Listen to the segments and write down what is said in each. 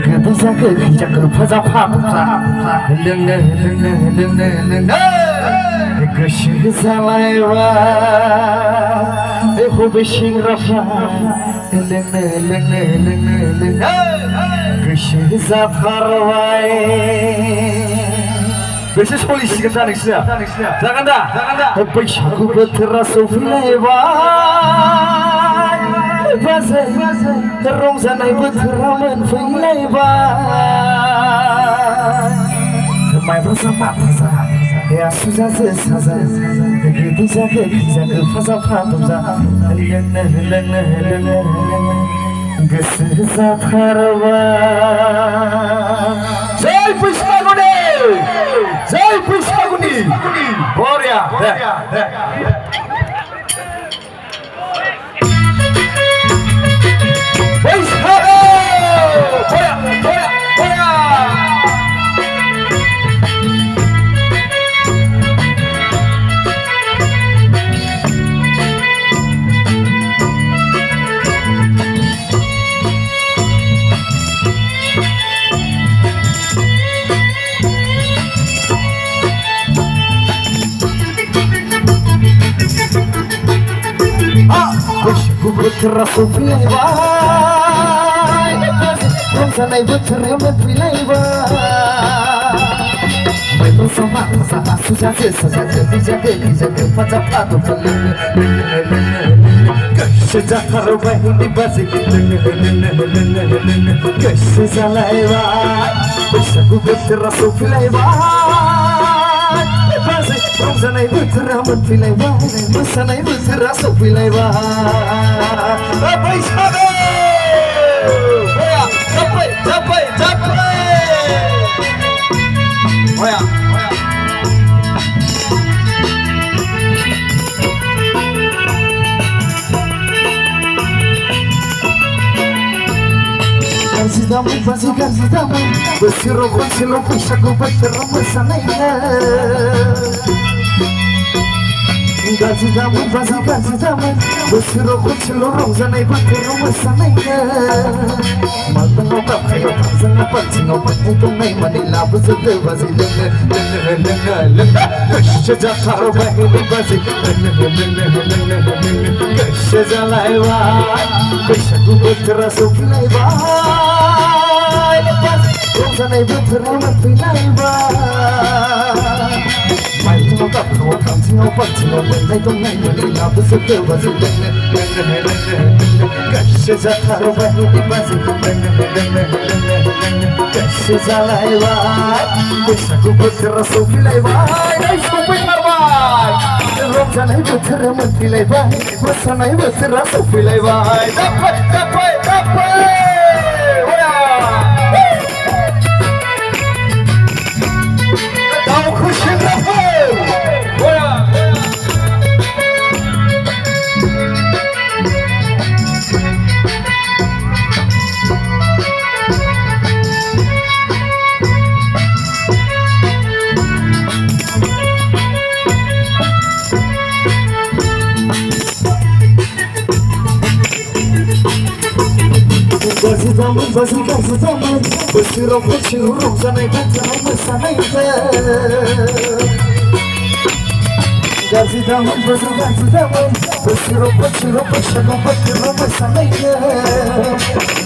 गोदै जाखो जाखो फाजा फाजा लोंनो गोसो जालायबाय हबे सेंग्राफ्रा लोंनो गोसो जाथारबाय बेसे सलिसिगोन दा नोंसिना जागोन दा बैसागु बोथोरा सफैलायबाय बाजै रंजानाय बोथोरा मोनफैलायबाय माइब्रा जा माथा जा आसु जा जोसा जा गोदै जाखो फाजा फादब जा लोंनो गोसो जाथारबाय जय बैसागुनि जय बैसागुनि बरिया बैसागु बरिया बैसागु बोथोरा सफैलायबाय रंजानाय बोथोरा मोनफैलायबाय माइब्रा जा माथा जा आसु जा जोसा जा गोदै जाखो फाजा फादब लोंनो गोसो जाथारबाय बाजै लोंनो गोसो जालायबाय बैसागु बोथोरा सफैलायबाय बाजै रंजानाय बोथोरा मोनफैलायबाय मोसानाय बोथोरा सफैलायबाय बैसागु जाबाय गाज्रि दामोन बोसोराव खनसेल' बैसागु बोथोराव मोसानाया गाज्रि दामोन बोसोराव खनसेल' रंजानाय बोथोराव मोसानाया मालदाङाव गाबनायाव थांजाङाव बाल्थिङाव बाथाय दंनाय माने लाबोजोबदो बाजै लोंनो गोसो जाथारबाय बाजै लोंनो गोसो जालायबाय बैसागु बोथोरा सफैलायबाय रंजानाय बोथोरा मोनफैलायबाय माइरङाव गाबनायाव थांथिङाव बाल्थिङाव मोननाय दंनाय माने लाबोजोबदो बाजै लोंनो गोसो जाथारबाय बाजै लोंनो गोसो जालायबाय बैसागु बोथोरा सफैलायबाय सफैथारबाय रंजानाय बोथोरा मोनफैलायबाय मोसानाय बोथोरा सफैलायबाय जाबाय दाउखौ सेंग्राफोर गाज्रि दामोन बोसोराव खनसेल' रंजानाय बोथोराव मोसानाया गाज्रि दामोन बोसोराव खनसेल' बैसागु बोथोराव मोसानाया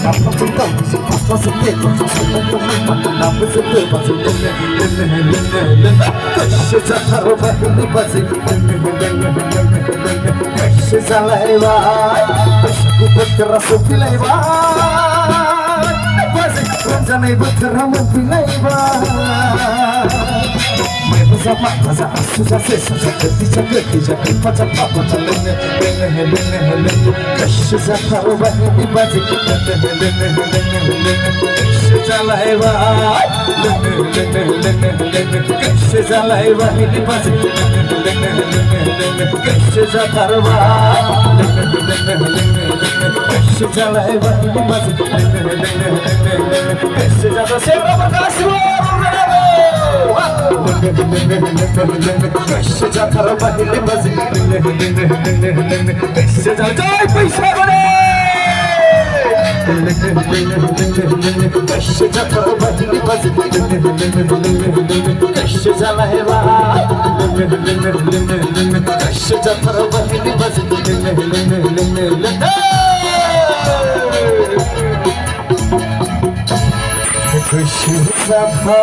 नाफामजों दाउजों फास्लाजों बेदरजों संनाय दंनाय माथो लाबोजोबदो बाजै लोंनो गोसो जाथारबाय बाजै लोंनो गोसो जालायबाय बैसागु बोथोरा सफैलायबाय बाजै रंजानाय बोथोरा मोनफैलायबाय माइब्रा जा माथा जा आसु जा जोसा जा गोदै जाखो फाजा फादब लोंनो गोसो जाथारबाय बाजै लोंनो गोसो जालायबाय गोसो जालायबाय बाजै गोसो जाथारबाय गोसो जालायबाय बाजै गोसो जाथारबाय गासिबो गोसो जाथारबाय बाजै गोसो जाथारबाय बैसागुनि कशी जत्रा बहिणी बजली कशी झाला हे कशी जत्रा बहिणी बजली कशी जत्रा